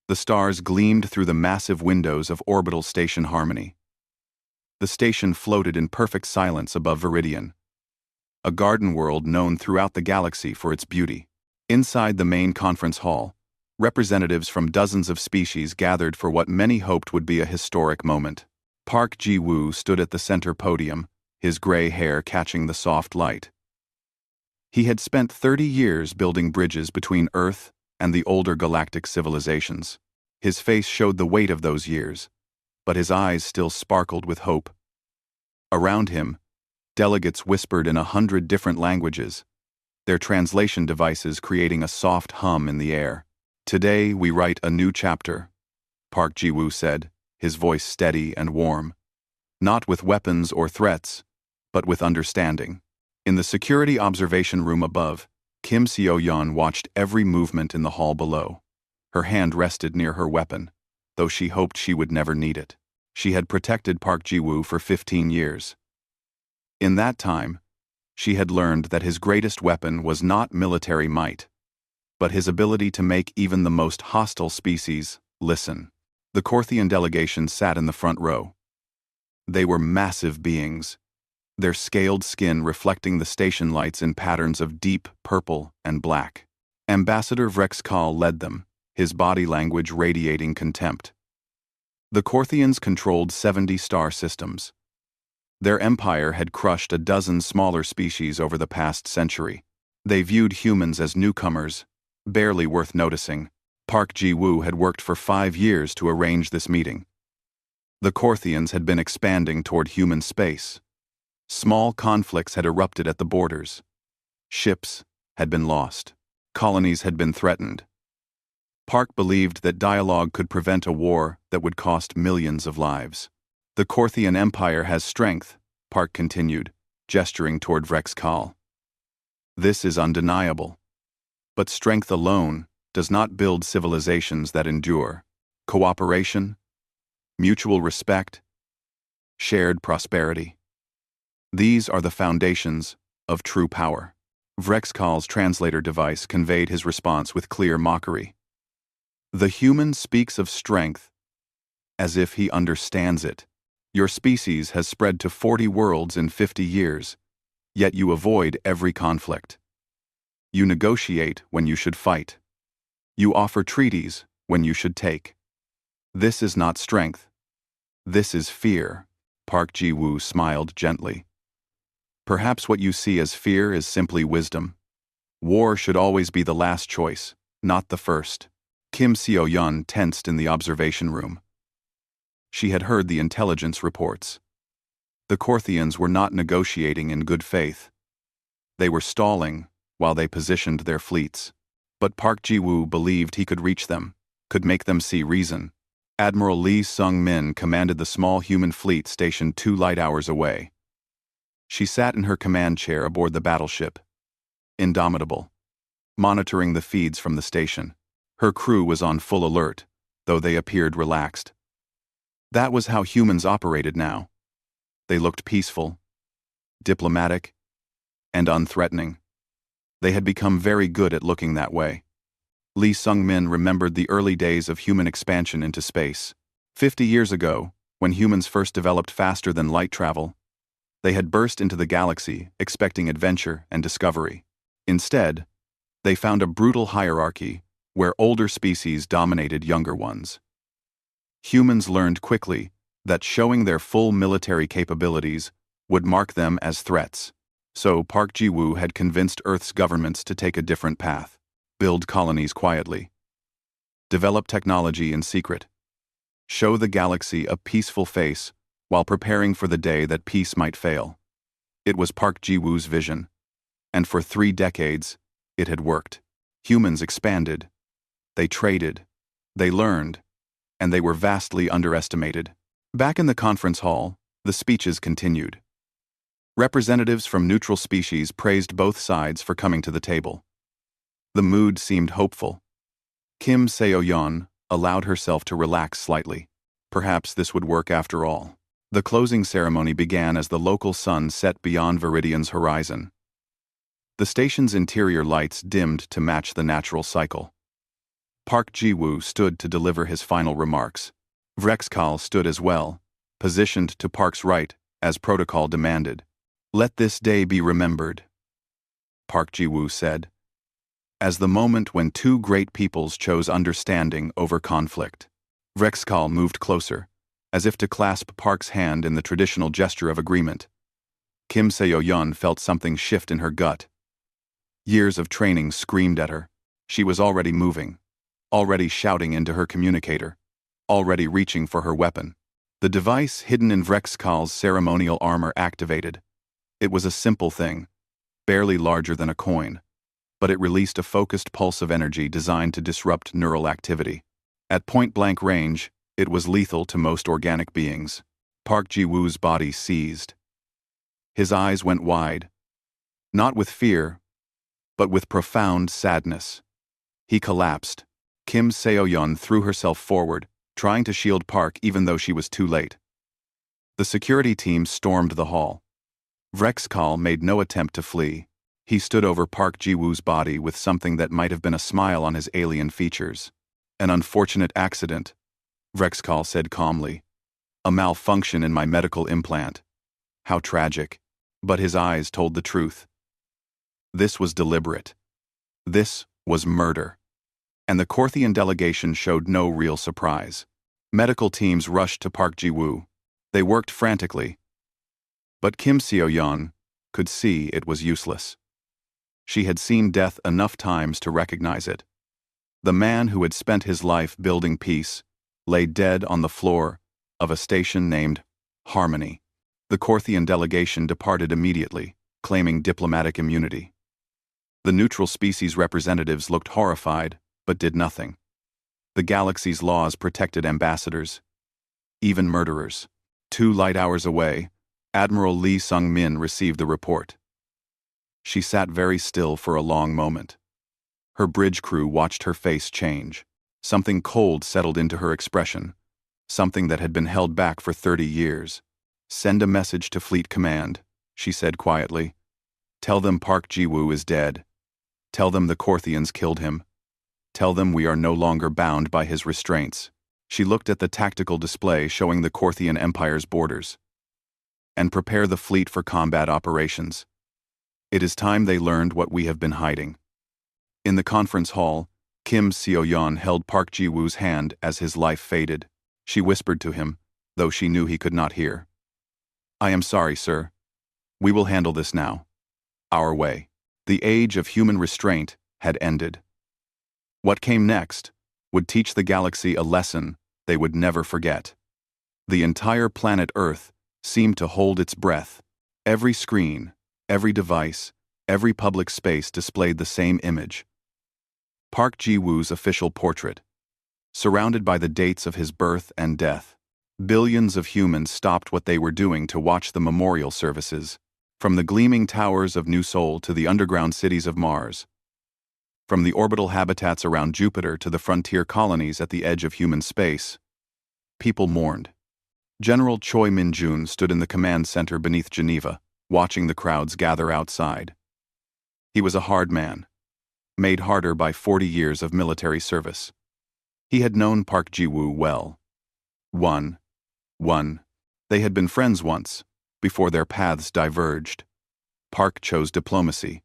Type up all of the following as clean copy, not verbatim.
The stars gleamed through the massive windows of orbital station Harmony. The station floated in perfect silence above Viridian, a garden world known throughout the galaxy for its beauty. Inside the main conference hall, representatives from dozens of species gathered for what many hoped would be a historic moment. Park Ji-woo stood at the center podium, his gray hair catching the soft light. He had spent 30 years building bridges between Earth and the older galactic civilizations. His face showed the weight of those years, but his eyes still sparkled with hope. Around him, delegates whispered in 100 different languages, their translation devices creating a soft hum in the air. "Today we write a new chapter," Park Ji-woo said, his voice steady and warm. "Not with weapons or threats, but with understanding." In the security observation room above, Kim Seo-yeon watched every movement in the hall below. Her hand rested near her weapon, though she hoped she would never need it. She had protected Park Ji-woo for 15 years. In that time, she had learned that his greatest weapon was not military might, but his ability to make even the most hostile species listen. The Korthian delegation sat in the front row. They were massive beings, their scaled skin reflecting the station lights in patterns of deep purple and black. Ambassador Vrexkal led them, his body language radiating contempt. The Korthians controlled 70 star systems. Their empire had crushed a dozen smaller species over the past century. They viewed humans as newcomers, barely worth noticing. Park Ji-woo had worked for 5 years to arrange this meeting. The Korthians had been expanding toward human space. Small conflicts had erupted at the borders. Ships had been lost. Colonies had been threatened. Park believed that dialogue could prevent a war that would cost millions of lives. "The Korthian Empire has strength," Park continued, gesturing toward Vrexkal. "This is undeniable. But strength alone does not build civilizations that endure. Cooperation, mutual respect, shared prosperity. These are the foundations of true power." Vrexkal's translator device conveyed his response with clear mockery. "The human speaks of strength as if he understands it. Your species has spread to 40 worlds in 50 years, yet you avoid every conflict. You negotiate when you should fight. You offer treaties when you should take. This is not strength. This is fear." Park Ji-woo smiled gently. "Perhaps what you see as fear is simply wisdom. War should always be the last choice, not the first." Kim Seo-yeon tensed in the observation room. She had heard the intelligence reports. The Korthians were not negotiating in good faith. They were stalling while they positioned their fleets. But Park Ji-woo believed he could reach them, could make them see reason. Admiral Lee Sung-min commanded the small human fleet stationed 2 light hours away. She sat in her command chair aboard the battleship, indomitable, monitoring the feeds from the station. Her crew was on full alert, though they appeared relaxed. That was how humans operated now. They looked peaceful, diplomatic, and unthreatening. They had become very good at looking that way. Lee Sung-min remembered the early days of human expansion into space. 50 years ago, when humans first developed faster than light travel, they had burst into the galaxy expecting adventure and discovery. Instead, they found a brutal hierarchy where older species dominated younger ones. Humans learned quickly that showing their full military capabilities would mark them as threats. So Park Ji-woo had convinced Earth's governments to take a different path. Build colonies quietly. Develop technology in secret. Show the galaxy a peaceful face while preparing for the day that peace might fail. It was Park Ji-woo's vision. And for 3 decades, it had worked. Humans expanded. They traded. They learned. And they were vastly underestimated. Back in the conference hall, the speeches continued. Representatives from neutral species praised both sides for coming to the table. The mood seemed hopeful. Kim Seo-yeon allowed herself to relax slightly. Perhaps this would work after all. The closing ceremony began as the local sun set beyond Viridian's horizon. The station's interior lights dimmed to match the natural cycle. Park Ji-woo stood to deliver his final remarks. Vrexkal stood as well, positioned to Park's right, as protocol demanded. "Let this day be remembered," Park Ji-woo said, "as the moment when two great peoples chose understanding over conflict." Vrexkal moved closer, as if to clasp Park's hand in the traditional gesture of agreement. Kim Seo-yeon felt something shift in her gut. Years of training screamed at her. She was already moving, already shouting into her communicator, already reaching for her weapon. The device hidden in Vrexkal's ceremonial armor activated. It was a simple thing, barely larger than a coin, but it released a focused pulse of energy designed to disrupt neural activity. At point-blank range, it was lethal to most organic beings. Park Ji-woo's body seized. His eyes went wide, not with fear, but with profound sadness. He collapsed. Kim Seo-yeon threw herself forward, trying to shield Park even though she was too late. The security team stormed the hall. Vrexkal made no attempt to flee. He stood over Park Ji-woo's body with something that might have been a smile on his alien features. "An unfortunate accident," Vrexkal said calmly. "A malfunction in my medical implant. How tragic." But his eyes told the truth. This was deliberate. This was murder. And the Korthian delegation showed no real surprise. Medical teams rushed to Park Ji-woo. They worked frantically. But Kim Seo-yeon could see it was useless. She had seen death enough times to recognize it. The man who had spent his life building peace lay dead on the floor of a station named Harmony. The Korthian delegation departed immediately, claiming diplomatic immunity. The neutral species representatives looked horrified, but did nothing. The galaxy's laws protected ambassadors, even murderers. 2 light hours away, Admiral Lee Sung-min received the report. She sat very still for a long moment. Her bridge crew watched her face change. Something cold settled into her expression, something that had been held back for 30 years. "Send a message to Fleet Command," she said quietly. "Tell them Park Ji-woo is dead. Tell them the Korthians killed him. Tell them we are no longer bound by his restraints." She looked at the tactical display showing the Korthian Empire's borders. "And prepare the fleet for combat operations. It is time they learned what we have been hiding." In the conference hall, Kim Seo-yeon held Park Ji-woo's hand as his life faded. She whispered to him, though she knew he could not hear. "I am sorry, sir. We will handle this now. Our way." The age of human restraint had ended. What came next would teach the galaxy a lesson they would never forget. The entire planet Earth seemed to hold its breath. Every screen, every device, every public space displayed the same image. Park Ji-woo's official portrait, surrounded by the dates of his birth and death. Billions of humans stopped what they were doing to watch the memorial services, from the gleaming towers of New Sol to the underground cities of Mars, from the orbital habitats around Jupiter to the frontier colonies at the edge of human space. People mourned. General Choi Min-jun stood in the command center beneath Geneva, watching the crowds gather outside. He was a hard man, made harder by 40 years of military service. He had known Park Ji-woo well. They had been friends once, before their paths diverged. Park chose diplomacy.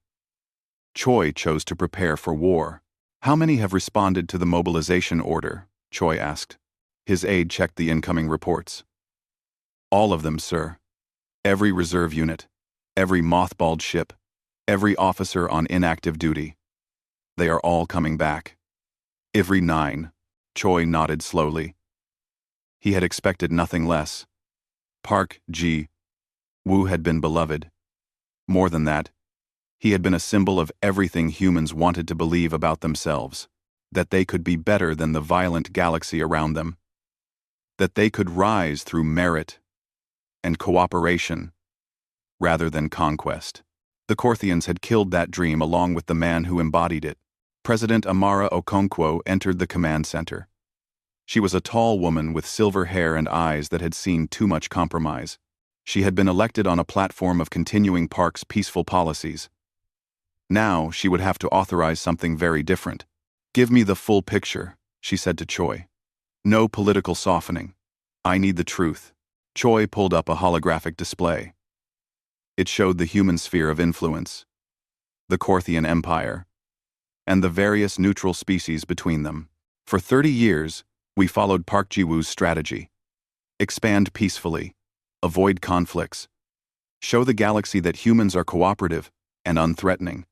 Choi chose to prepare for war. "How many have responded to the mobilization order?" Choi asked. His aide checked the incoming reports. "All of them, sir. Every reserve unit, every mothballed ship, every officer on inactive duty. They are all coming back." "Every 9, Choi nodded slowly. He had expected nothing less. Park Ji-woo had been beloved. More than that, he had been a symbol of everything humans wanted to believe about themselves, that they could be better than the violent galaxy around them, that they could rise through merit and cooperation rather than conquest. The Korthians had killed that dream along with the man who embodied it. President Amara Okonkwo entered the command center. She was a tall woman with silver hair and eyes that had seen too much compromise. She had been elected on a platform of continuing Park's peaceful policies. Now she would have to authorize something very different. Give me the full picture, she said to Choi. No political softening. I need the truth. Choi pulled up a holographic display. It showed the human sphere of influence, the Korthian Empire, and the various neutral species between them. For 30 years, we followed Park Ji-woo's strategy. Expand peacefully, avoid conflicts, show the galaxy that humans are cooperative and unthreatening.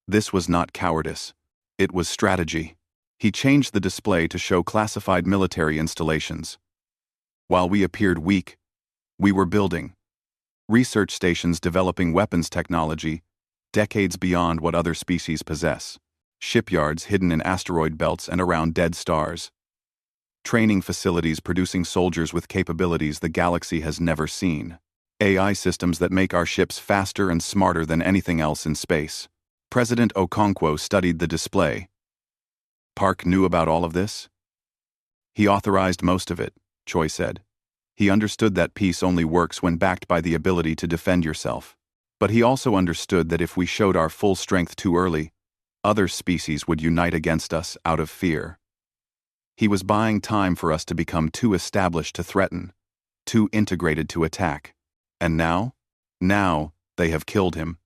This was not cowardice. It was strategy. He changed the display to show classified military installations. While we appeared weak, we were building research stations developing weapons technology decades beyond what other species possess, shipyards hidden in asteroid belts and around dead stars, training facilities producing soldiers with capabilities the galaxy has never seen, AI systems that make our ships faster and smarter than anything else in space. President Okonkwo studied the display. Park knew about all of this? He authorized most of it, Choi said. He understood that peace only works when backed by the ability to defend yourself. But he also understood that if we showed our full strength too early, other species would unite against us out of fear. He was buying time for us to become too established to threaten, too integrated to attack. And now? Now, they have killed him.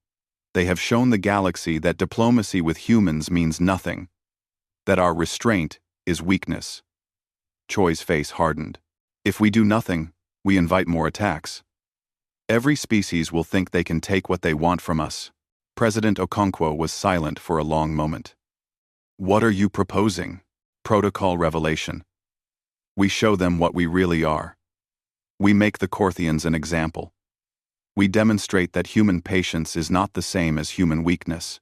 They have shown the galaxy that diplomacy with humans means nothing, that our restraint is weakness. Choi's face hardened. If we do nothing, we invite more attacks. Every species will think they can take what they want from us. President Okonkwo was silent for a long moment. What are you proposing? Protocol revelation. We show them what we really are. We make the Korthians an example. We demonstrate that human patience is not the same as human weakness.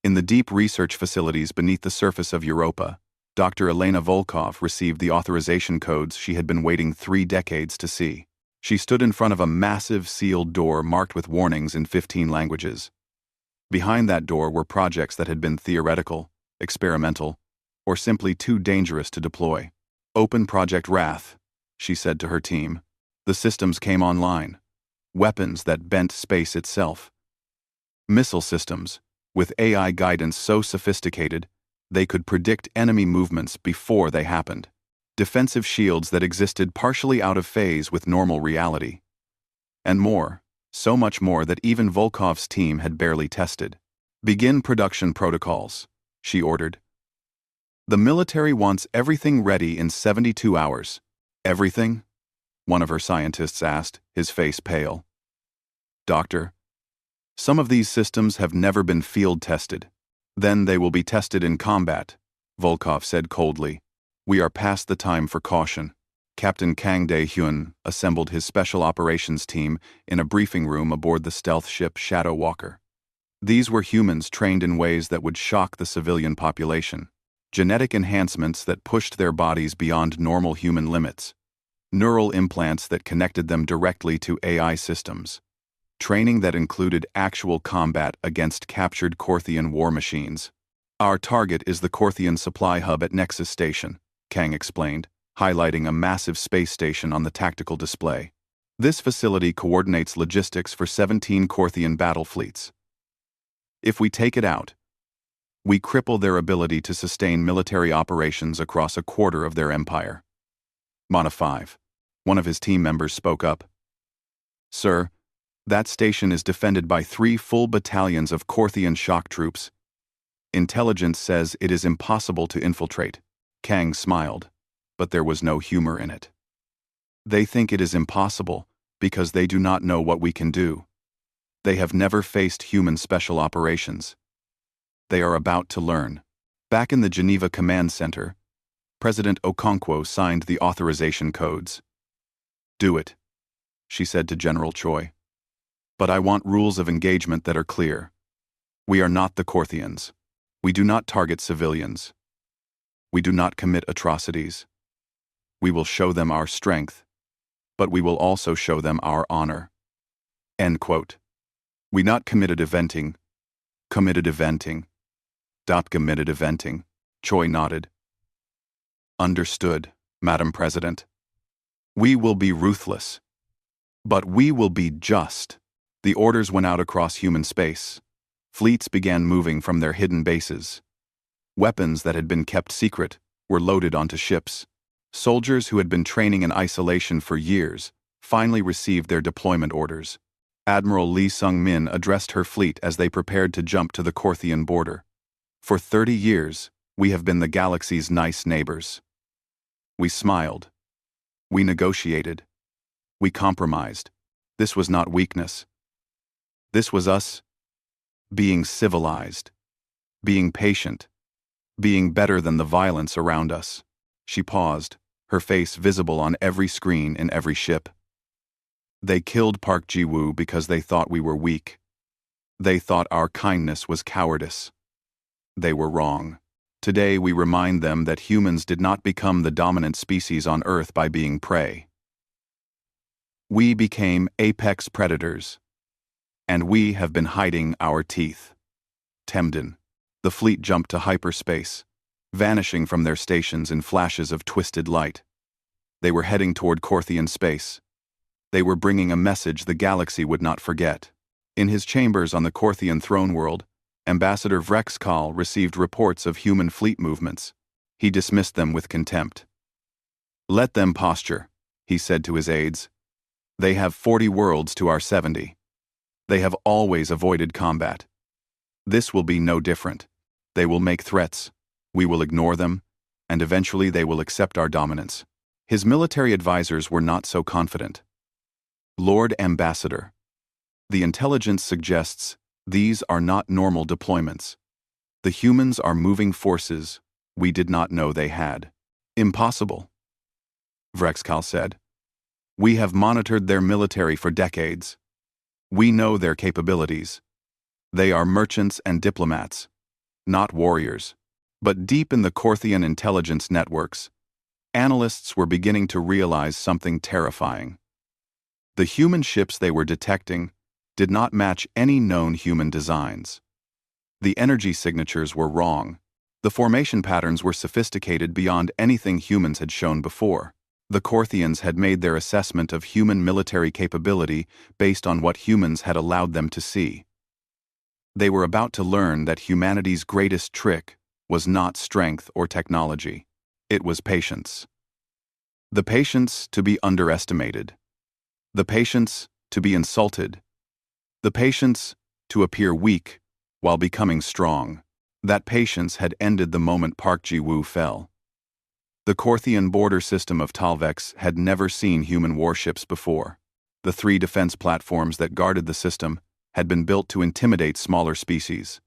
In the deep research facilities beneath the surface of Europa, Dr. Elena Volkov received the authorization codes she had been waiting 3 decades to see. She stood in front of a massive sealed door marked with warnings in 15 languages. Behind that door were projects that had been theoretical, experimental, or simply too dangerous to deploy. Open Project Wrath, she said to her team. The systems came online. Weapons that bent space itself. Missile systems, with AI guidance so sophisticated, they could predict enemy movements before they happened. Defensive shields that existed partially out of phase with normal reality. And more, so much more that even Volkov's team had barely tested. Begin production protocols, she ordered. The military wants everything ready in 72 hours. Everything? One of her scientists asked, his face pale. Doctor, some of these systems have never been field tested. Then they will be tested in combat, Volkov said coldly. We are past the time for caution. Captain Kang Dae-hyun assembled his special operations team in a briefing room aboard the stealth ship Shadow Walker. These were humans trained in ways that would shock the civilian population. Genetic enhancements that pushed their bodies beyond normal human limits. Neural implants that connected them directly to AI systems. Training that included actual combat against captured Korthian war machines. Our target is the Korthian supply hub at Nexus Station, Kang explained, highlighting a massive space station on the tactical display. This facility coordinates logistics for 17 Korthian battle fleets. If we take it out, we cripple their ability to sustain military operations across a quarter of their empire. Mana 5. One of his team members spoke up. Sir, that station is defended by 3 full battalions of Korthian shock troops. Intelligence says it is impossible to infiltrate. Kang smiled, but there was no humor in it. They think it is impossible because they do not know what we can do. They have never faced human special operations. They are about to learn. Back in the Geneva Command Center, President Okonkwo signed the authorization codes. Do it, she said to General Choi. But I want rules of engagement that are clear. We are not the Korthians. We do not target civilians. We do not commit atrocities. We will show them our strength, but we will also show them our honor. End quote. We not committed eventing. Committed eventing. Committed eventing. Choi nodded. Understood, Madam President. We will be ruthless. But we will be just. The orders went out across human space. Fleets began moving from their hidden bases. Weapons that had been kept secret were loaded onto ships. Soldiers who had been training in isolation for years finally received their deployment orders. Admiral Lee Sung-min addressed her fleet as they prepared to jump to the Korthian border. For 30 years, we have been the galaxy's nice neighbors. We smiled. We negotiated. We compromised. This was not weakness. This was us being civilized, being patient, being better than the violence around us. She paused, her face visible on every screen in every ship. They killed Park Ji-woo because they thought we were weak. They thought our kindness was cowardice. They were wrong. Today we remind them that humans did not become the dominant species on Earth by being prey. We became apex predators. And we have been hiding our teeth. Temden. The fleet jumped to hyperspace, vanishing from their stations in flashes of twisted light. They were heading toward Korthian space. They were bringing a message the galaxy would not forget. In his chambers on the Korthian throne world, Ambassador Vrexkal received reports of human fleet movements. He dismissed them with contempt. "Let them posture," he said to his aides. "They have 40 worlds to our 70. They have always avoided combat. This will be no different. They will make threats. We will ignore them, and eventually they will accept our dominance." His military advisors were not so confident. "Lord Ambassador, the intelligence suggests these are not normal deployments. The humans are moving forces we did not know they had." "Impossible," Vrexkal said. "We have monitored their military for decades. We know their capabilities. They are merchants and diplomats, not warriors." But deep in the Korthian intelligence networks, analysts were beginning to realize something terrifying. The human ships they were detecting did not match any known human designs. The energy signatures were wrong. The formation patterns were sophisticated beyond anything humans had shown before. The Korthians had made their assessment of human military capability based on what humans had allowed them to see. They were about to learn that humanity's greatest trick was not strength or technology. It was patience. The patience to be underestimated. The patience to be insulted. The patience to appear weak while becoming strong. That patience had ended the moment Park Ji-woo fell. The Korthian border system of Talvex had never seen human warships before. The 3 defense platforms that guarded the system had been built to intimidate smaller species.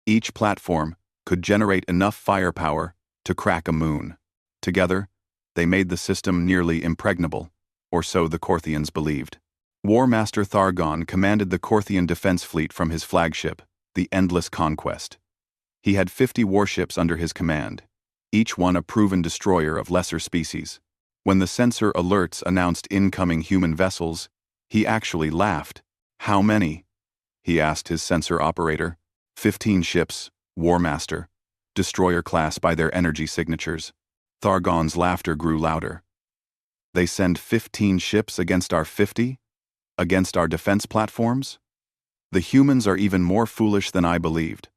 Each platform could generate enough firepower to crack a moon. Together, they made the system nearly impregnable, or so the Korthians believed. War Master Thargon commanded the Korthian defense fleet from his flagship, the Endless Conquest. He had 50 warships under his command, each one a proven destroyer of lesser species. When the sensor alerts announced incoming human vessels, he actually laughed. "How many?" he asked his sensor operator. 15 ships, War Master. Destroyer class by their energy signatures." Thargon's laughter grew louder. "They send 15 ships against our 50? Against our defense platforms? The humans are even more foolish than I believed.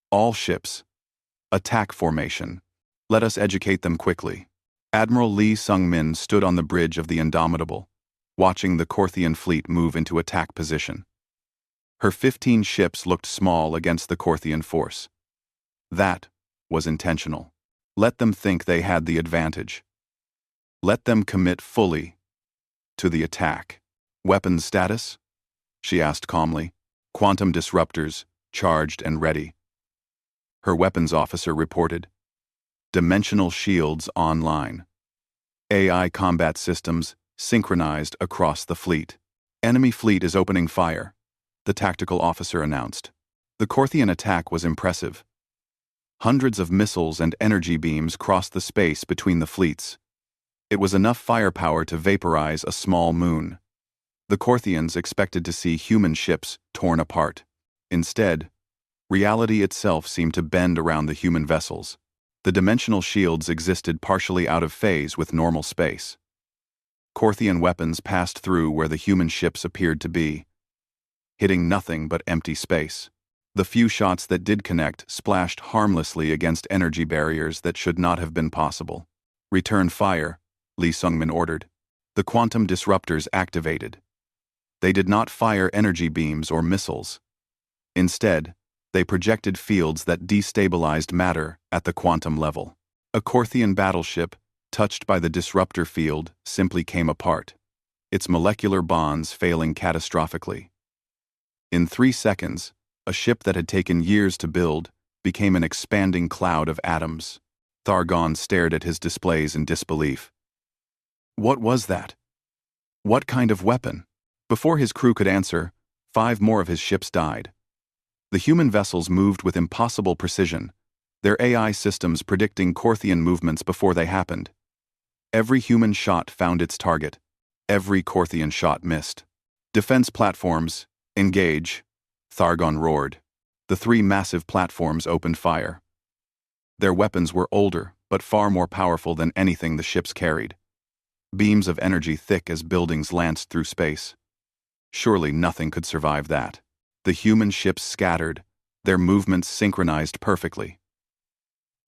All ships. Attack formation. Let us educate them quickly." Admiral Lee Sung-min stood on the bridge of the Indomitable, watching the Korthian fleet move into attack position. Her 15 ships looked small against the Korthian force. That was intentional. Let them think they had the advantage. Let them commit fully to the attack. "Weapons status?" she asked calmly. "Quantum disruptors, charged and ready." Her weapons officer reported. "Dimensional shields online. AI combat systems synchronized across the fleet. Enemy fleet is opening fire," the tactical officer announced. The Korthian attack was impressive. Hundreds of missiles and energy beams crossed the space between the fleets. It was enough firepower to vaporize a small moon. The Korthians expected to see human ships torn apart. Instead, reality itself seemed to bend around the human vessels. The dimensional shields existed partially out of phase with normal space. Korthian weapons passed through where the human ships appeared to be, hitting nothing but empty space. The few shots that did connect splashed harmlessly against energy barriers that should not have been possible. "Return fire," Lee Sung-min ordered. The quantum disruptors activated. They did not fire energy beams or missiles. Instead, they projected fields that destabilized matter at the quantum level. A Korthian battleship, touched by the disruptor field, simply came apart, its molecular bonds failing catastrophically. In 3 seconds, a ship that had taken years to build became an expanding cloud of atoms. Thargon stared at his displays in disbelief. What was that? What kind of weapon? Before his crew could answer, 5 more of his ships died. The human vessels moved with impossible precision, their AI systems predicting Korthian movements before they happened. Every human shot found its target. Every Korthian shot missed. "Defense platforms, engage," Thargon roared. The 3 massive platforms opened fire. Their weapons were older, but far more powerful than anything the ships carried. Beams of energy thick as buildings lanced through space. Surely nothing could survive that. The human ships scattered, their movements synchronized perfectly.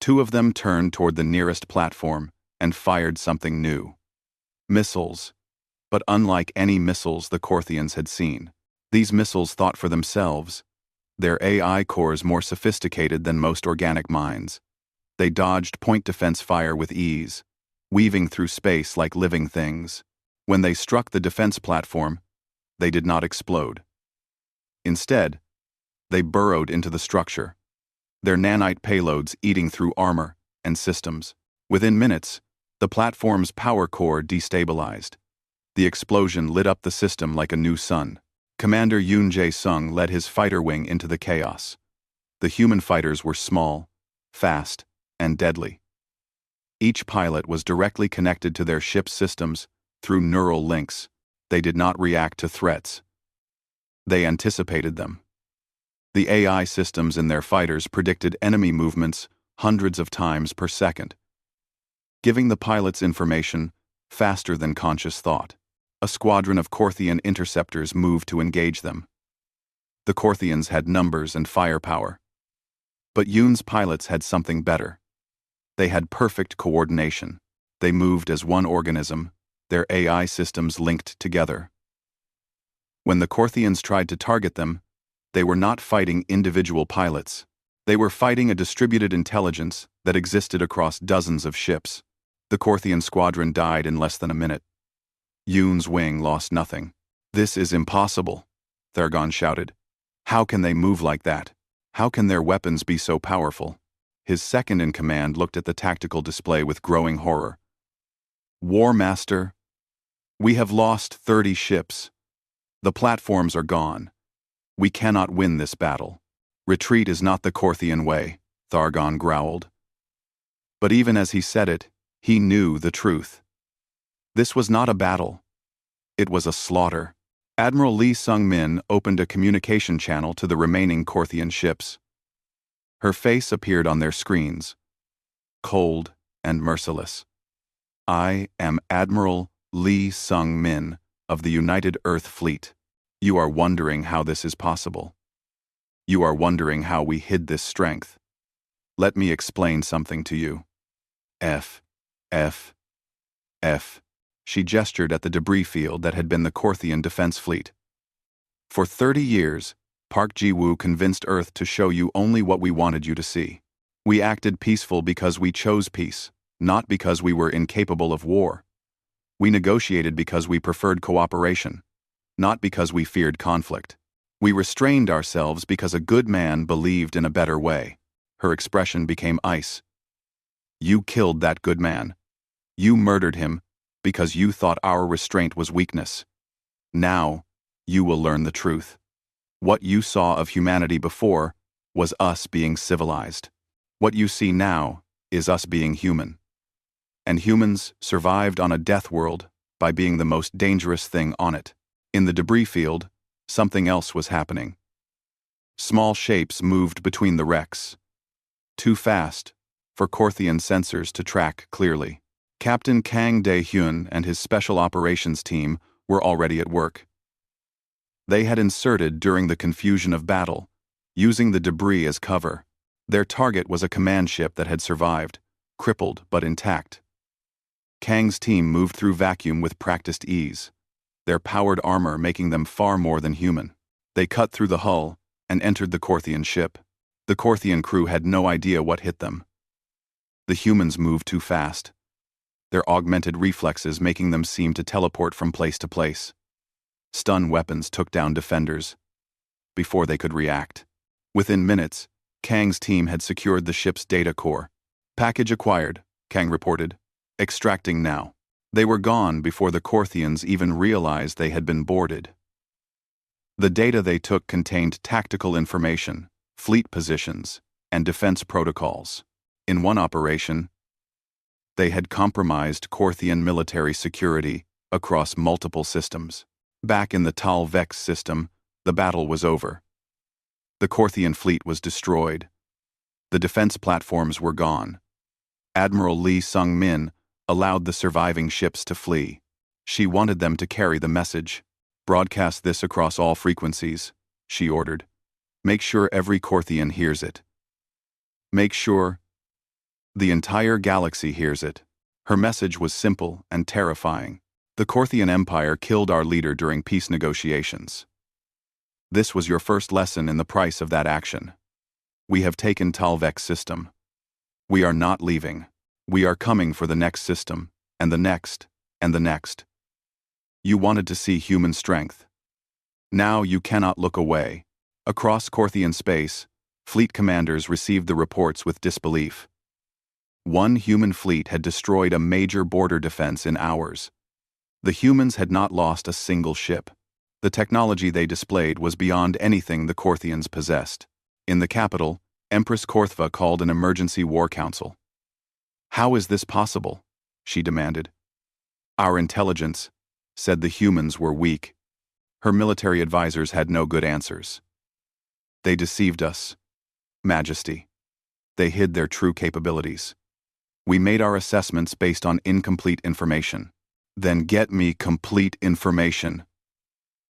2 of them turned toward the nearest platform and fired something new. Missiles, but unlike any missiles the Korthians had seen. These missiles thought for themselves, their AI cores more sophisticated than most organic minds. They dodged point defense fire with ease, weaving through space like living things. When they struck the defense platform, they did not explode. Instead, they burrowed into the structure, their nanite payloads eating through armor and systems. Within minutes, the platform's power core destabilized. The explosion lit up the system like a new sun. Commander Yoon Jae-sung led his fighter wing into the chaos. The human fighters were small, fast, and deadly. Each pilot was directly connected to their ship's systems through neural links. They did not react to threats. They anticipated them. The AI systems in their fighters predicted enemy movements hundreds of times per second, giving the pilots information faster than conscious thought. A squadron of Korthian interceptors moved to engage them. The Korthians had numbers and firepower. But Yoon's pilots had something better. They had perfect coordination. They moved as one organism, their AI systems linked together. When the Korthians tried to target them, they were not fighting individual pilots. They were fighting a distributed intelligence that existed across dozens of ships. The Korthian squadron died in less than a minute. Yoon's wing lost nothing. "This is impossible," Thargon shouted. "How can they move like that? How can their weapons be so powerful?" His second-in-command looked at the tactical display with growing horror. "War Master, we have lost 30 ships. The platforms are gone. We cannot win this battle. Retreat is not the Korthian way," Thargon growled. But even as he said it, he knew the truth. This was not a battle. It was a slaughter. Admiral Lee Sung-min opened a communication channel to the remaining Korthian ships. Her face appeared on their screens, cold and merciless. "I am Admiral Lee Sung-min of the United Earth Fleet. You are wondering how this is possible. You are wondering how we hid this strength. Let me explain something to you. F. She gestured at the debris field that had been the Korthian defense fleet. "For 30 years, Park Ji-woo convinced Earth to show you only what we wanted you to see. We acted peaceful because we chose peace, not because we were incapable of war. We negotiated because we preferred cooperation, not because we feared conflict. We restrained ourselves because a good man believed in a better way." Her expression became ice. "You killed that good man. You murdered him because you thought our restraint was weakness. Now, you will learn the truth. What you saw of humanity before was us being civilized. What you see now is us being human. And humans survived on a death world by being the most dangerous thing on it. In the debris field, something else was happening. Small shapes moved between the wrecks. Too fast for Korthian sensors to track clearly. Captain Kang Dae-hyun and his special operations team were already at work. They had inserted during the confusion of battle, using the debris as cover. Their target was a command ship that had survived, crippled but intact. Kang's team moved through vacuum with practiced ease, their powered armor making them far more than human. They cut through the hull and entered the Korthian ship. The Korthian crew had no idea what hit them. The humans moved too fast, their augmented reflexes making them seem to teleport from place to place. Stun weapons took down defenders before they could react. Within minutes, Kang's team had secured the ship's data core. Package acquired, Kang reported. Extracting now. They were gone before the Korthians even realized they had been boarded. The data they took contained tactical information, fleet positions, and defense protocols. In one operation, they had compromised Korthian military security across multiple systems. Back in the Tal Vex system, the battle was over. The Korthian fleet was destroyed. The defense platforms were gone. Admiral Lee Sung-min allowed the surviving ships to flee. She wanted them to carry the message. Broadcast this across all frequencies, she ordered. Make sure every Korthian hears it. Make sure the entire galaxy hears it. Her message was simple and terrifying. The Korthian Empire killed our leader during peace negotiations. This was your first lesson in the price of that action. We have taken Tal Vex system. We are not leaving. We are coming for the next system, and the next, and the next. You wanted to see human strength. Now you cannot look away. Across Korthian space, fleet commanders received the reports with disbelief. One human fleet had destroyed a major border defense in hours. The humans had not lost a single ship. The technology they displayed was beyond anything the Korthians possessed. In the capital, Empress Korthva called an emergency war council. How is this possible? She demanded. Our intelligence said the humans were weak. Her military advisors had no good answers. They deceived us, Majesty. They hid their true capabilities. We made our assessments based on incomplete information. Then get me complete information,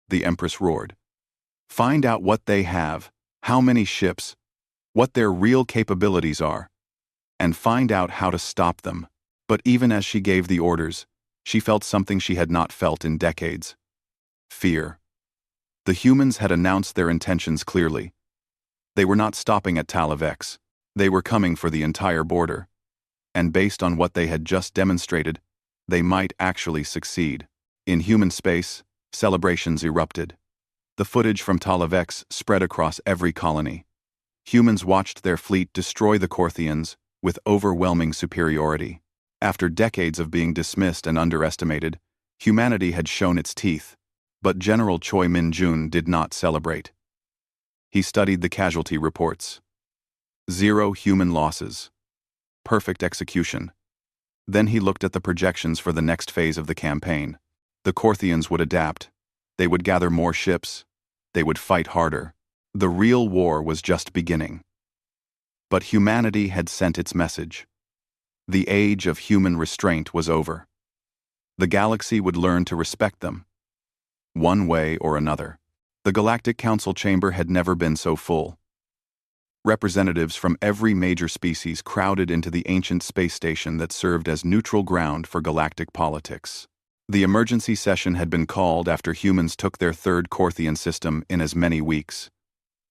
the Empress roared. Find out what they have, how many ships, what their real capabilities are, and find out how to stop them. But even as she gave the orders, she felt something she had not felt in decades. Fear. The humans had announced their intentions clearly. They were not stopping at Tal Vex. They were coming for the entire border. And based on what they had just demonstrated, they might actually succeed. In human space, celebrations erupted. The footage from Tal Vex spread across every colony. Humans watched their fleet destroy the Korthians with overwhelming superiority. After decades of being dismissed and underestimated, humanity had shown its teeth, but General Choi Min-jun did not celebrate. He studied the casualty reports. 0 human losses. Perfect execution. Then he looked at the projections for the next phase of the campaign. The Korthians would adapt. They would gather more ships. They would fight harder. The real war was just beginning. But humanity had sent its message. The age of human restraint was over. The galaxy would learn to respect them. One way or another. The Galactic Council chamber had never been so full. Representatives from every major species crowded into the ancient space station that served as neutral ground for galactic politics. The emergency session had been called after humans took their third Korthian system in as many weeks.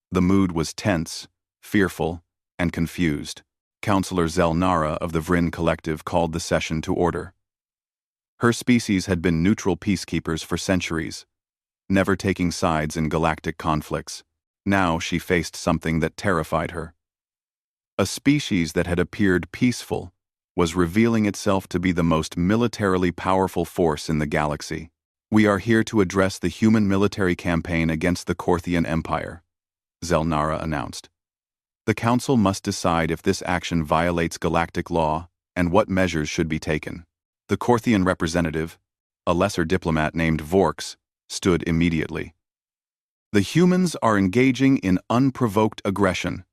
The mood was tense, fearful, and confused. Counselor Zelnara of the Vrin Collective called the session to order. Her species had been neutral peacekeepers for centuries, never taking sides in galactic conflicts. Now she faced something that terrified her. A species that had appeared peaceful was revealing itself to be the most militarily powerful force in the galaxy. We are here to address the human military campaign against the Korthian Empire, Zelnara announced. The Council must decide if this action violates galactic law and what measures should be taken. The Korthian representative, a lesser diplomat named Vorks, stood immediately. The humans are engaging in unprovoked aggression.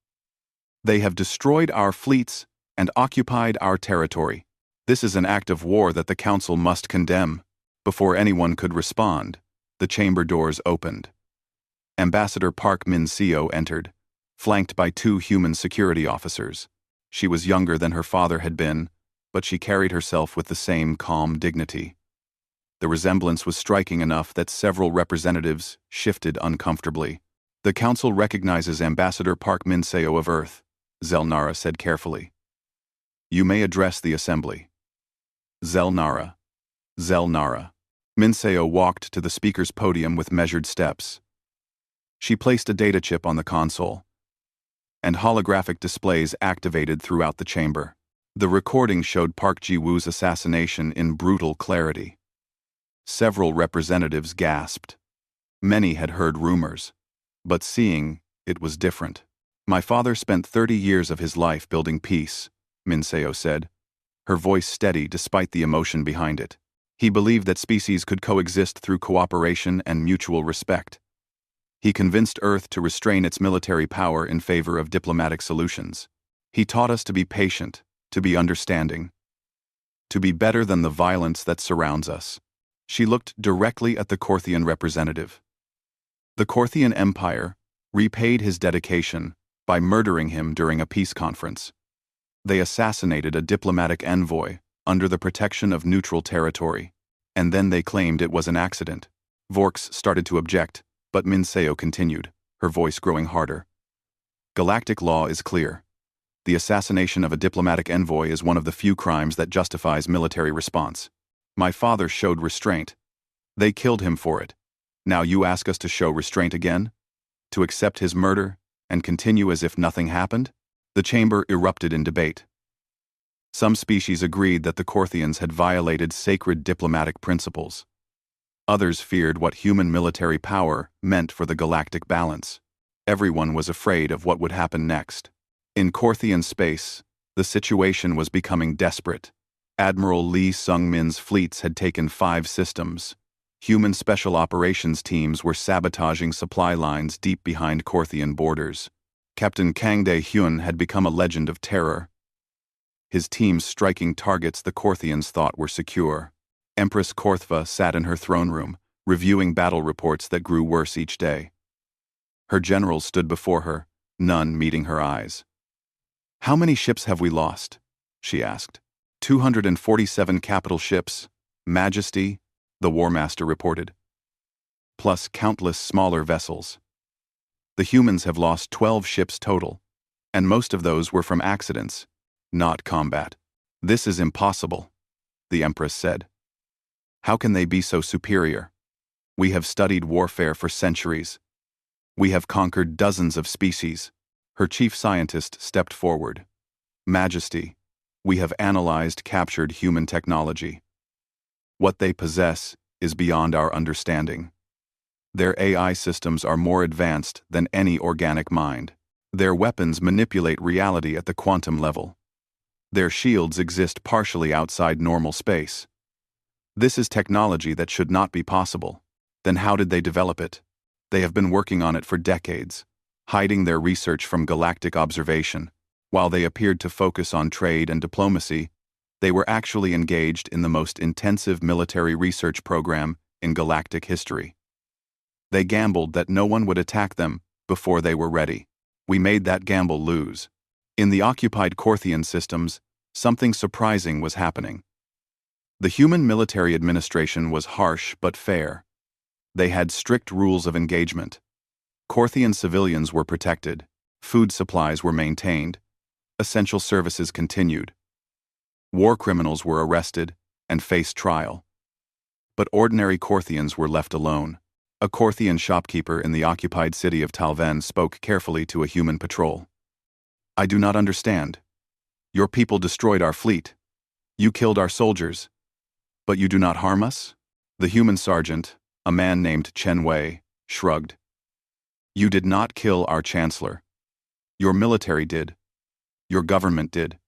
They have destroyed our fleets and occupied our territory. This is an act of war that the Council must condemn. Before anyone could respond, the chamber doors opened. Ambassador Park Min-seo entered, flanked by 2 human security officers. She was younger than her father had been, but she carried herself with the same calm dignity. The resemblance was striking enough that several representatives shifted uncomfortably. "The Council recognizes Ambassador Park Min-seo of Earth," Zelnara said carefully. "You may address the Assembly." Zelnara. Min-seo walked to the speaker's podium with measured steps. She placed a data chip on the console, and holographic displays activated throughout the chamber. The recording showed Park Ji-woo's assassination in brutal clarity. Several representatives gasped. Many had heard rumors, but seeing it was different. "My father spent 30 years of his life building peace," Min-seo said, her voice steady despite the emotion behind it. "He believed that species could coexist through cooperation and mutual respect. He convinced Earth to restrain its military power in favor of diplomatic solutions. He taught us to be patient, to be understanding, to be better than the violence that surrounds us." She looked directly at the Korthian representative. The Korthian Empire repaid his dedication by murdering him during a peace conference. They assassinated a diplomatic envoy under the protection of neutral territory, and then they claimed it was an accident. Vorks started to object, but Min-seo continued, her voice growing harder. "Galactic law is clear. The assassination of a diplomatic envoy is one of the few crimes that justifies military response. My father showed restraint. They killed him for it. Now you ask us to show restraint again? To accept his murder and continue as if nothing happened?" The chamber erupted in debate. Some species agreed that the Korthians had violated sacred diplomatic principles. Others feared what human military power meant for the galactic balance. Everyone was afraid of what would happen next. In Korthian space, the situation was becoming desperate. Admiral Lee Sung-min's fleets had taken 5 systems. Human special operations teams were sabotaging supply lines deep behind Korthian borders. Captain Kang Dae-hyun had become a legend of terror, his teams striking targets the Korthians thought were secure. Empress Korthva sat in her throne room, reviewing battle reports that grew worse each day. Her generals stood before her, none meeting her eyes. "How many ships have we lost?" she asked. 247 capital ships, Majesty," the War Master reported, "plus countless smaller vessels. The humans have lost 12 ships total, and most of those were from accidents, not combat." "This is impossible," the Empress said. "How can they be so superior? We have studied warfare for centuries. We have conquered dozens of species." Her chief scientist stepped forward. "Majesty, we have analyzed captured human technology. What they possess is beyond our understanding. Their AI systems are more advanced than any organic mind. Their weapons manipulate reality at the quantum level. Their shields exist partially outside normal space. This is technology that should not be possible. Then how did they develop it? They have been working on it for decades, hiding their research from galactic observation. While they appeared to focus on trade and diplomacy, they were actually engaged in the most intensive military research program in galactic history. They gambled that no one would attack them before they were ready. We made that gamble lose. In the occupied Korthian systems, something surprising was happening. The human military administration was harsh but fair. They had strict rules of engagement. Korthian civilians were protected, food supplies were maintained, essential services continued. War criminals were arrested and faced trial. But ordinary Korthians were left alone. A Korthian shopkeeper in the occupied city of Talven spoke carefully to a human patrol. "I do not understand. Your people destroyed our fleet. You killed our soldiers. But you do not harm us?" The human sergeant, a man named Chen Wei, shrugged. "You did not kill our chancellor. Your military did. Your government did.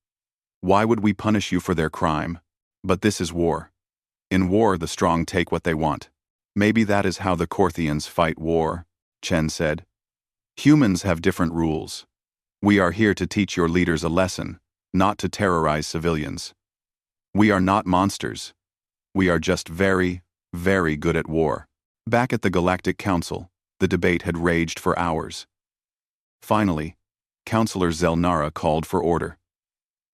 Why would we punish you for their crime? But this is war. In war, the strong take what they want. Maybe that is how the Korthians fight war," Chen said. "Humans have different rules. We are here to teach your leaders a lesson, not to terrorize civilians. We are not monsters. We are just very, very good at war." Back at the Galactic Council, the debate had raged for hours. Finally, Counselor Zelnara called for order.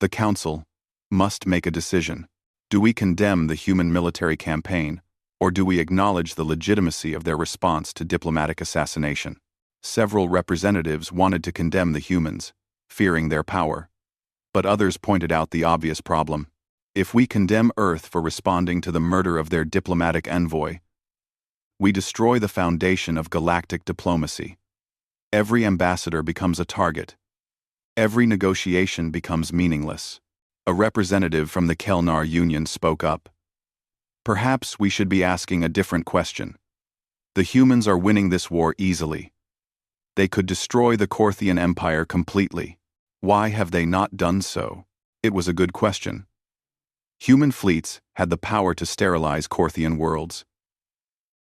The Council must make a decision. Do we condemn the human military campaign, or do we acknowledge the legitimacy of their response to diplomatic assassination? Several representatives wanted to condemn the humans, fearing their power. But others pointed out the obvious problem. If we condemn Earth for responding to the murder of their diplomatic envoy, we destroy the foundation of galactic diplomacy. Every ambassador becomes a target. Every negotiation becomes meaningless. A representative from the Kelnar Union spoke up. Perhaps we should be asking a different question. The humans are winning this war easily. They could destroy the Korthian Empire completely. Why have they not done so? It was a good question. Human fleets had the power to sterilize Korthian worlds.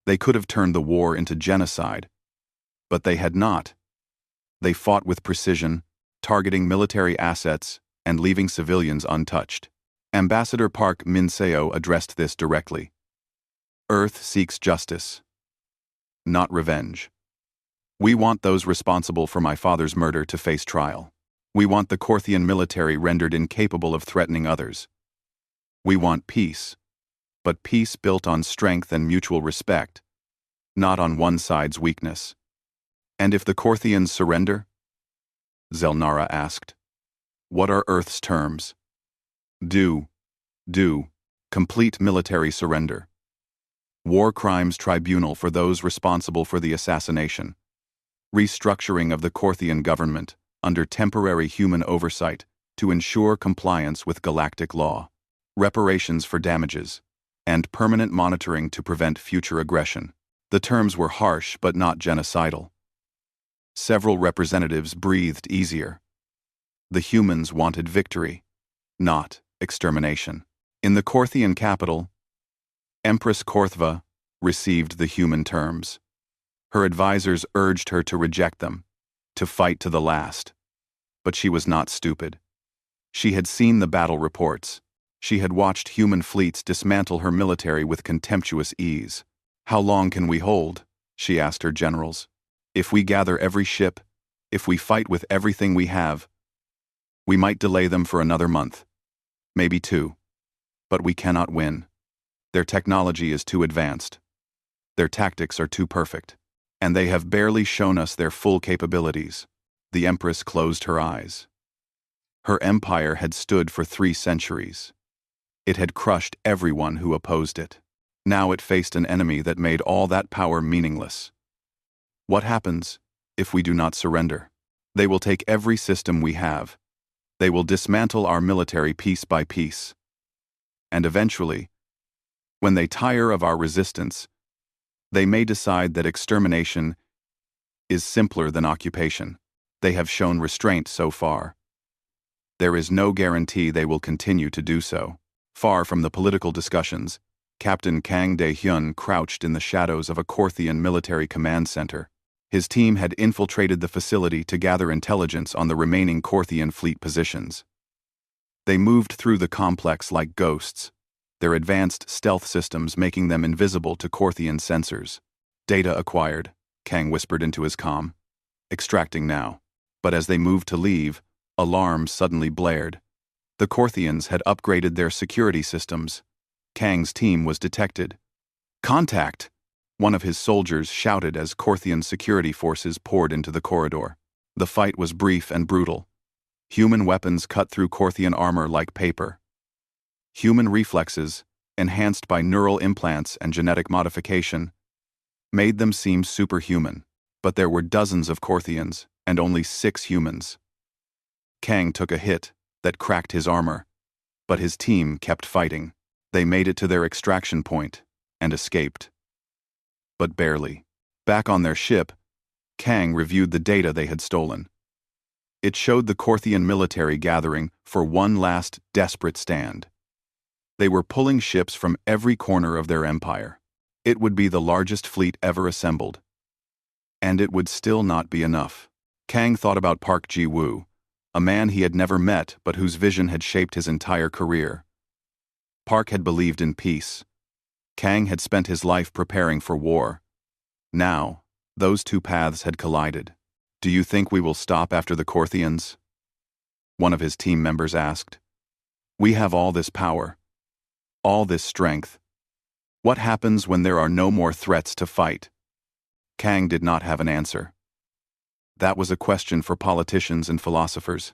They could have turned the war into genocide. But they had not. They fought with precision, targeting military assets and leaving civilians untouched. Ambassador Park Min-seo addressed this directly. Earth seeks justice, not revenge. We want those responsible for my father's murder to face trial. We want the Korthian military rendered incapable of threatening others. We want peace, but peace built on strength and mutual respect, not on one side's weakness. And if the Korthians surrender? Zelnara asked. What are Earth's terms? Do. Complete military surrender. War Crimes Tribunal for those responsible for the assassination. Restructuring of the Korthian government under temporary human oversight to ensure compliance with galactic law. Reparations for damages, and permanent monitoring to prevent future aggression. The terms were harsh but not genocidal. Several representatives breathed easier. The humans wanted victory, not extermination. In the Korthian capital, Empress Korthva received the human terms. Her advisors urged her to reject them, to fight to the last. But she was not stupid. She had seen the battle reports. She had watched human fleets dismantle her military with contemptuous ease. How long can we hold? She asked her generals. If we gather every ship, if we fight with everything we have, we might delay them for another month, maybe 2. But we cannot win. Their technology is too advanced. Their tactics are too perfect. And they have barely shown us their full capabilities. The Empress closed her eyes. Her empire had stood for 3 centuries. It had crushed everyone who opposed it. Now it faced an enemy that made all that power meaningless. What happens if we do not surrender? They will take every system we have. They will dismantle our military piece by piece. And eventually, when they tire of our resistance, they may decide that extermination is simpler than occupation. They have shown restraint so far. There is no guarantee they will continue to do so. Far from the political discussions, Captain Kang Dae-hyun crouched in the shadows of a Korthian military command center. His team had infiltrated the facility to gather intelligence on the remaining Korthian fleet positions. They moved through the complex like ghosts, their advanced stealth systems making them invisible to Korthian sensors. Data acquired, Kang whispered into his comm. Extracting now. But as they moved to leave, alarms suddenly blared. The Korthians had upgraded their security systems. Kang's team was detected. Contact! One of his soldiers shouted as Korthian security forces poured into the corridor. The fight was brief and brutal. Human weapons cut through Korthian armor like paper. Human reflexes, enhanced by neural implants and genetic modification, made them seem superhuman. But there were dozens of Korthians and only 6 humans. Kang took a hit that cracked his armor, but his team kept fighting. They made it to their extraction point and escaped. But barely. Back on their ship, Kang reviewed the data they had stolen. It showed the Korthian military gathering for one last desperate stand. They were pulling ships from every corner of their empire. It would be the largest fleet ever assembled. And it would still not be enough. Kang thought about Park Ji-woo, a man he had never met but whose vision had shaped his entire career. Park had believed in peace. Kang had spent his life preparing for war. Now, those 2 paths had collided. "Do you think we will stop after the Korthians?" one of his team members asked. "We have all this power, all this strength. What happens when there are no more threats to fight?" Kang did not have an answer. That was a question for politicians and philosophers.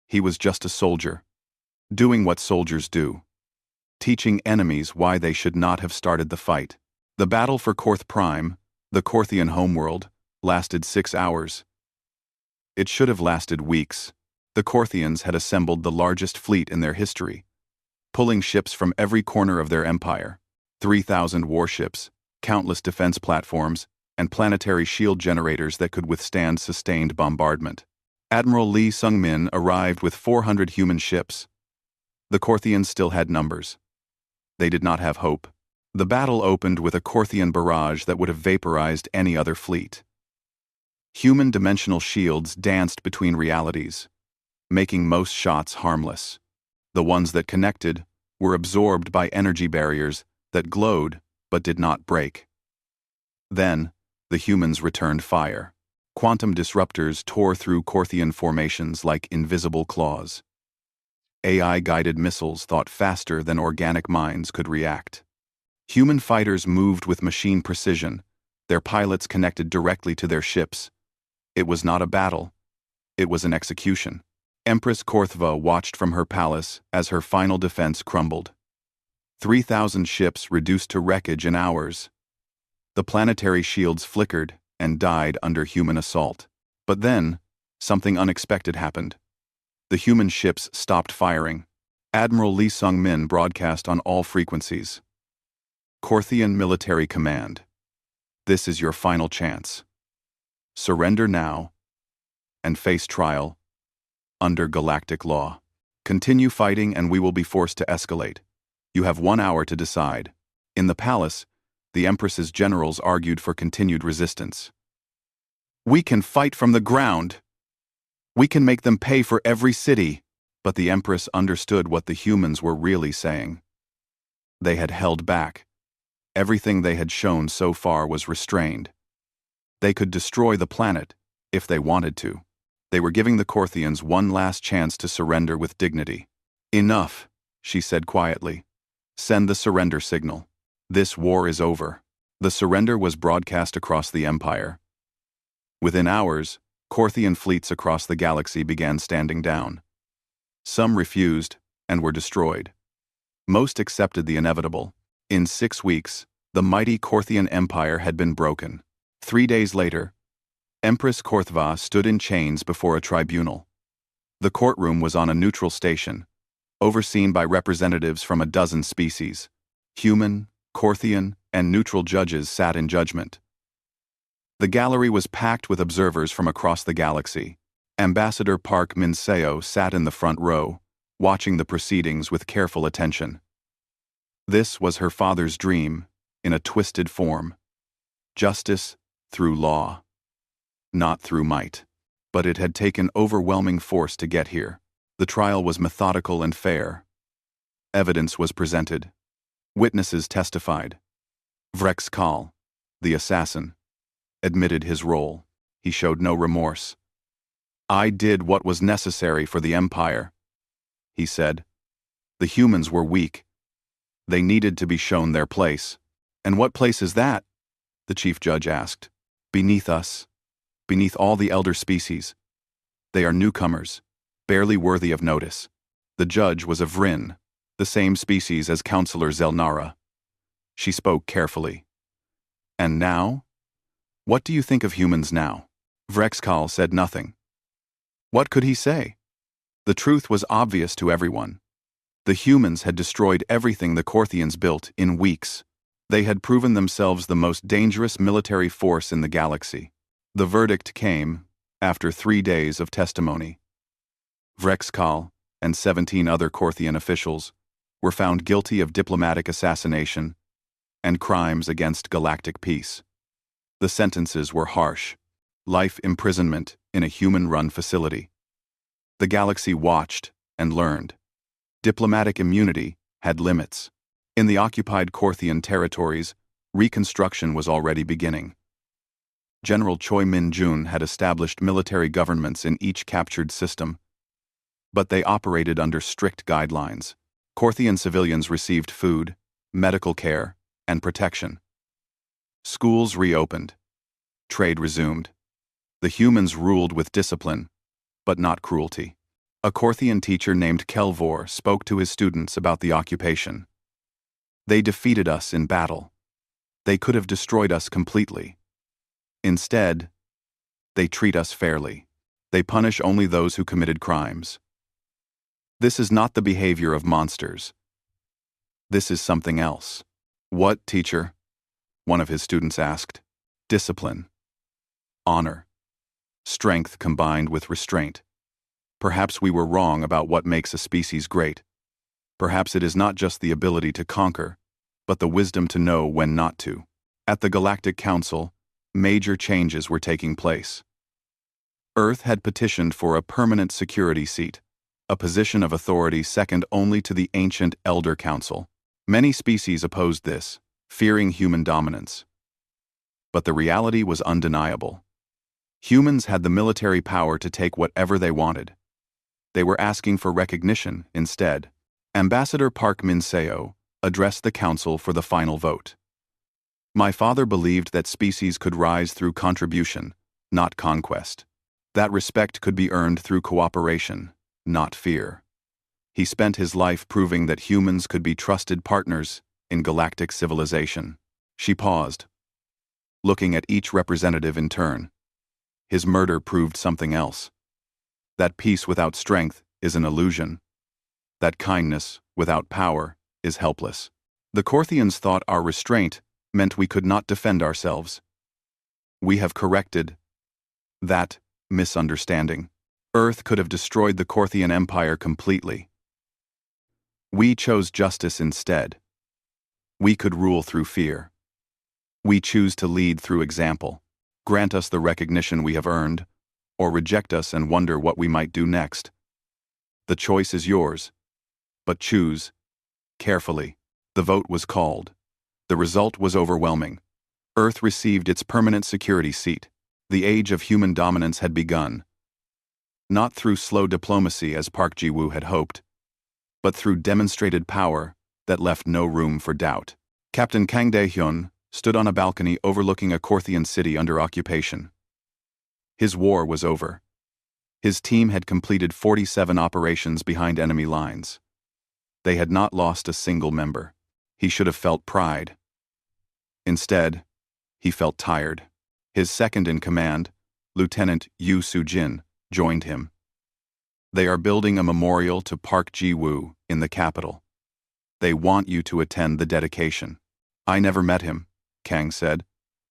He was just a soldier, doing what soldiers do, teaching enemies why they should not have started the fight. The battle for Korth Prime, the Korthian homeworld, lasted 6 hours. It should have lasted weeks. The Korthians had assembled the largest fleet in their history, pulling ships from every corner of their empire. 3,000 warships, countless defense platforms, and planetary shield generators that could withstand sustained bombardment. Admiral Lee Sung-min arrived with 400 human ships. The Korthians still had numbers. They did not have hope. The battle opened with a Korthian barrage that would have vaporized any other fleet. Human dimensional shields danced between realities, making most shots harmless. The ones that connected were absorbed by energy barriers that glowed but did not break. Then, the humans returned fire. Quantum disruptors tore through Korthian formations like invisible claws. AI-guided missiles thought faster than organic minds could react. Human fighters moved with machine precision, their pilots connected directly to their ships. It was not a battle. It was an execution. Empress Korthva watched from her palace as her final defense crumbled. 3,000 ships reduced to wreckage in hours. The planetary shields flickered and died under human assault. But then, something unexpected happened. The human ships stopped firing. Admiral Lee Sung-min broadcast on all frequencies. "Korthian Military Command. This is your final chance. Surrender now and face trial under galactic law. Continue fighting and we will be forced to escalate. You have 1 hour to decide." In the palace, the Empress's generals argued for continued resistance. "We can fight from the ground. We can make them pay for every city." But the Empress understood what the humans were really saying. They had held back. Everything they had shown so far was restrained. They could destroy the planet if they wanted to. They were giving the Korthians one last chance to surrender with dignity. "Enough," she said quietly. "Send the surrender signal. This war is over." The surrender was broadcast across the Empire. Within hours, Korthian fleets across the galaxy began standing down. Some refused and were destroyed. Most accepted the inevitable. In 6 weeks, the mighty Korthian Empire had been broken. 3 days later, Empress Korthva stood in chains before a tribunal. The courtroom was on a neutral station, overseen by representatives from a dozen species. Human, Korthian, and neutral judges sat in judgment. The gallery was packed with observers from across the galaxy. Ambassador Park Min-seo sat in the front row, watching the proceedings with careful attention. This was her father's dream, in a twisted form. Justice through law. Not through might. But it had taken overwhelming force to get here. The trial was methodical and fair. Evidence was presented. Witnesses testified. Vrex Kal, the assassin, admitted his role. He showed no remorse. "I did what was necessary for the Empire," he said. "The humans were weak. They needed to be shown their place." "And what place is that?" the chief judge asked. "Beneath us. Beneath all the elder species. They are newcomers, barely worthy of notice." The judge was a Vryn, the same species as Counselor Zelnara. She spoke carefully. "And now? What do you think of humans now?" Vrexkal said nothing. What could he say? The truth was obvious to everyone. The humans had destroyed everything the Korthians built in weeks. They had proven themselves the most dangerous military force in the galaxy. The verdict came after 3 days of testimony. Vrexkal and 17 other Korthian officials were found guilty of diplomatic assassination and crimes against galactic peace. The sentences were harsh. Life imprisonment in a human-run facility. The galaxy watched and learned. Diplomatic immunity had limits. In the occupied Korthian territories, reconstruction was already beginning. General Choi Min-jun had established military governments in each captured system, but they operated under strict guidelines. Korthian civilians received food, medical care, and protection. Schools reopened. Trade resumed. The humans ruled with discipline, but not cruelty. A Korthian teacher named Kelvor spoke to his students about the occupation. They defeated us in battle. They could have destroyed us completely. Instead, they treat us fairly. They punish only those who committed crimes. This is not the behavior of monsters. This is something else. What, teacher? One of his students asked. Discipline. Honor. Strength combined with restraint. Perhaps we were wrong about what makes a species great. Perhaps it is not just the ability to conquer, but the wisdom to know when not to. At the Galactic Council, major changes were taking place. Earth had petitioned for a permanent security seat, a position of authority second only to the ancient Elder Council. Many species opposed this, fearing human dominance. But the reality was undeniable. Humans had the military power to take whatever they wanted. They were asking for recognition instead. Ambassador Park Min-seo addressed the council for the final vote. My father believed that species could rise through contribution, not conquest. That respect could be earned through cooperation, not fear. He spent his life proving that humans could be trusted partners in galactic civilization. She paused, looking at each representative in turn. His murder proved something else. That peace without strength is an illusion. That kindness without power is helpless. The Korthians thought our restraint meant we could not defend ourselves. We have corrected that misunderstanding. Earth could have destroyed the Korthian Empire completely. We chose justice instead. We could rule through fear. We choose to lead through example. Grant us the recognition we have earned, or reject us and wonder what we might do next. The choice is yours, but choose carefully. The vote was called. The result was overwhelming. Earth received its permanent security seat. The age of human dominance had begun. Not through slow diplomacy as Park Ji-woo had hoped, but through demonstrated power that left no room for doubt. Captain Kang Dae-hyun stood on a balcony overlooking a Korthian city under occupation. His war was over. His team had completed 47 operations behind enemy lines. They had not lost a single member. He should have felt pride. Instead, he felt tired. His second-in-command, Lieutenant Yu Soo-jin, joined him. They are building a memorial to Park Ji-woo in the capital. They want you to attend the dedication. I never met him, Kang said.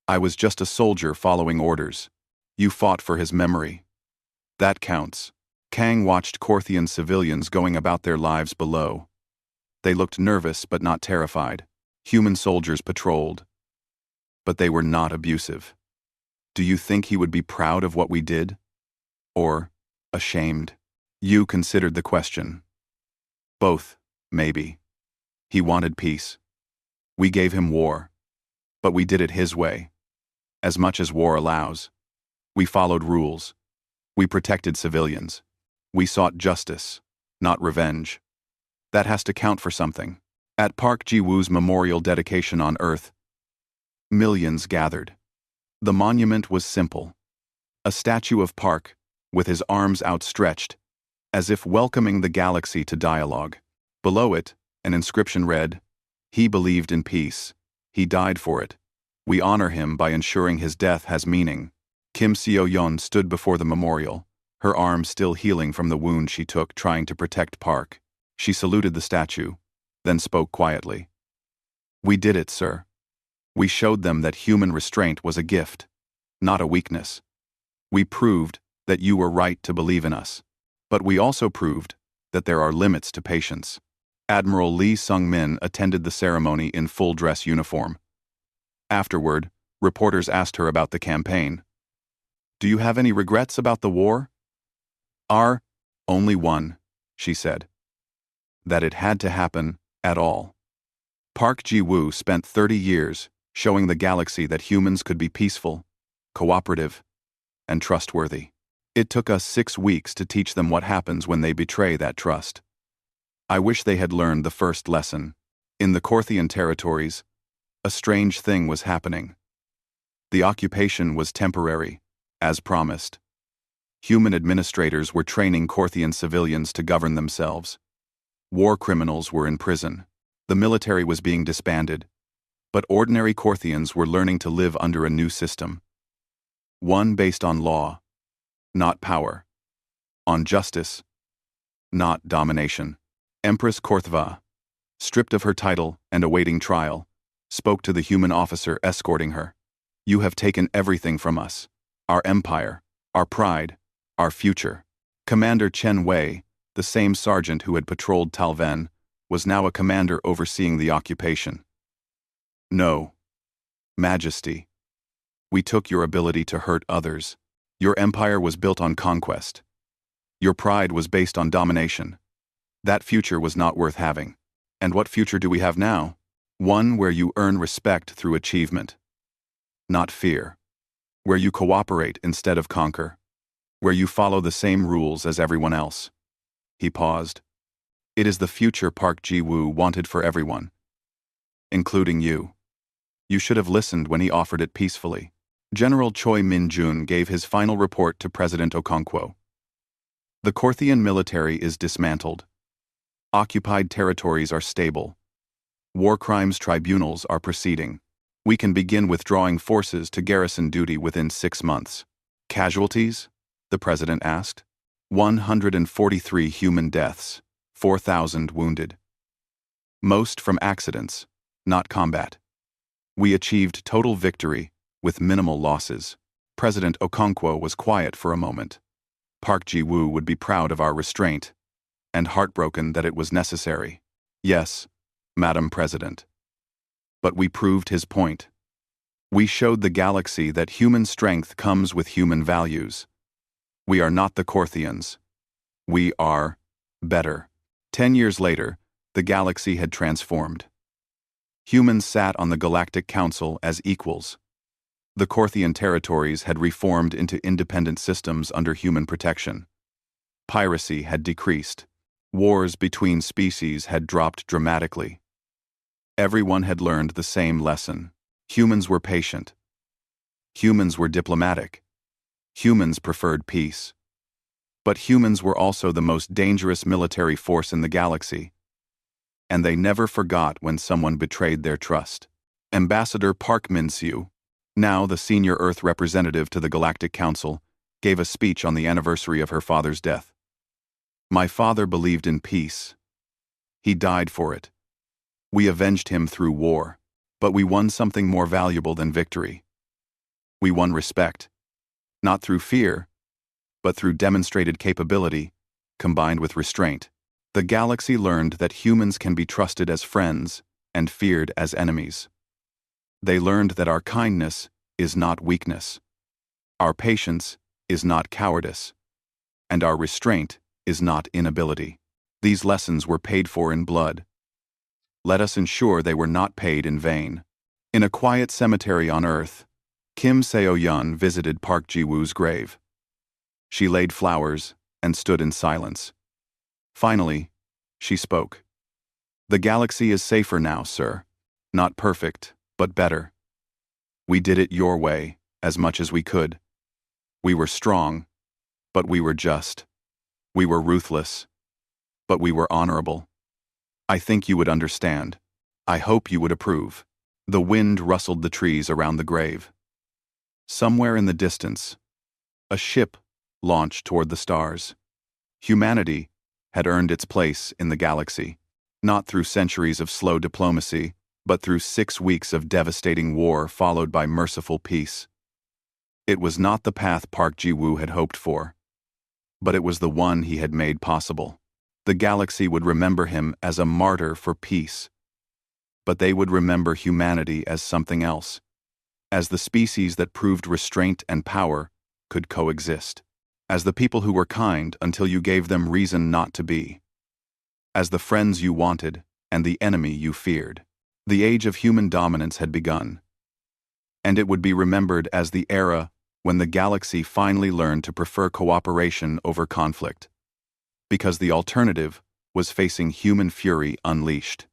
I was just a soldier following orders. You fought for his memory. That counts. Kang watched Korthian civilians going about their lives below. They looked nervous but not terrified. Human soldiers patrolled. But they were not abusive. Do you think he would be proud of what we did? Or ashamed? You considered the question. Both, maybe. He wanted peace. We gave him war. But we did it his way. As much as war allows. We followed rules. We protected civilians. We sought justice, not revenge. That has to count for something. At Park Ji-woo's memorial dedication on Earth, millions gathered. The monument was simple. A statue of Park, with his arms outstretched, as if welcoming the galaxy to dialogue. Below it, an inscription read, "He believed in peace. He died for it. We honor him by ensuring his death has meaning." Kim Seo-yeon stood before the memorial, her arm still healing from the wound she took trying to protect Park. She saluted the statue, then spoke quietly. "We did it, sir. We showed them that human restraint was a gift, not a weakness. We proved that you were right to believe in us. But we also proved that there are limits to patience." Admiral Lee Sung-min attended the ceremony in full dress uniform. Afterward, reporters asked her about the campaign. "Do you have any regrets about the war?" Only one," she said. That it had to happen at all. Park Ji-woo spent 30 years showing the galaxy that humans could be peaceful, cooperative, and trustworthy. It took us 6 weeks to teach them what happens when they betray that trust. I wish they had learned the first lesson. In the Korthian territories, a strange thing was happening. The occupation was temporary, as promised. Human administrators were training Korthian civilians to govern themselves. War criminals were in prison. The military was being disbanded. But ordinary Korthians were learning to live under a new system. One based on law, not power. On justice, not domination. Empress Korthva, stripped of her title and awaiting trial, spoke to the human officer escorting her. You have taken everything from us. Our empire, our pride, our future. Commander Chen Wei, the same sergeant who had patrolled Talven, was now a commander overseeing the occupation. No, Majesty. We took your ability to hurt others. Your empire was built on conquest. Your pride was based on domination. That future was not worth having. And what future do we have now? One where you earn respect through achievement, not fear. Where you cooperate instead of conquer. Where you follow the same rules as everyone else. He paused. It is the future Park Ji-woo wanted for everyone, including you. You should have listened when he offered it peacefully. General Choi Min-jun gave his final report to President Okonkwo. The Korthian military is dismantled. Occupied territories are stable. War crimes tribunals are proceeding. We can begin withdrawing forces to garrison duty within 6 months. Casualties? The president asked. 143 human deaths, 4,000 wounded. Most from accidents, not combat. We achieved total victory with minimal losses. President Okonkwo was quiet for a moment. Park Ji-woo would be proud of our restraint, and heartbroken that it was necessary. Yes, Madam President. But we proved his point. We showed the galaxy that human strength comes with human values. We are not the Korthians. We are better. 10 years later, the galaxy had transformed. Humans sat on the Galactic Council as equals. The Korthian territories had reformed into independent systems under human protection. Piracy had decreased. Wars between species had dropped dramatically. Everyone had learned the same lesson. Humans were patient. Humans were diplomatic. Humans preferred peace. But humans were also the most dangerous military force in the galaxy. And they never forgot when someone betrayed their trust. Ambassador Park Min-soo, now the senior Earth representative to the Galactic Council, gave a speech on the anniversary of her father's death. My father believed in peace. He died for it. We avenged him through war, but we won something more valuable than victory. We won respect, not through fear, but through demonstrated capability, combined with restraint. The galaxy learned that humans can be trusted as friends and feared as enemies. They learned that our kindness is not weakness, our patience is not cowardice, and our restraint is not inability. These lessons were paid for in blood. Let us ensure they were not paid in vain. In a quiet cemetery on Earth, Kim Seo-yeon visited Park Ji-woo's grave. She laid flowers and stood in silence. Finally, she spoke. The galaxy is safer now, sir. Not perfect, but better. We did it your way, as much as we could. We were strong, but we were just. We were ruthless, but we were honorable. I think you would understand. I hope you would approve. The wind rustled the trees around the grave. Somewhere in the distance, a ship launched toward the stars. Humanity had earned its place in the galaxy, not through centuries of slow diplomacy, but through 6 weeks of devastating war followed by merciful peace. It was not the path Park Ji-woo had hoped for, but it was the one he had made possible. The galaxy would remember him as a martyr for peace, but they would remember humanity as something else, as the species that proved restraint and power could coexist, as the people who were kind until you gave them reason not to be, as the friends you wanted and the enemy you feared. The age of human dominance had begun, and it would be remembered as the era when the galaxy finally learned to prefer cooperation over conflict. Because the alternative was facing human fury unleashed.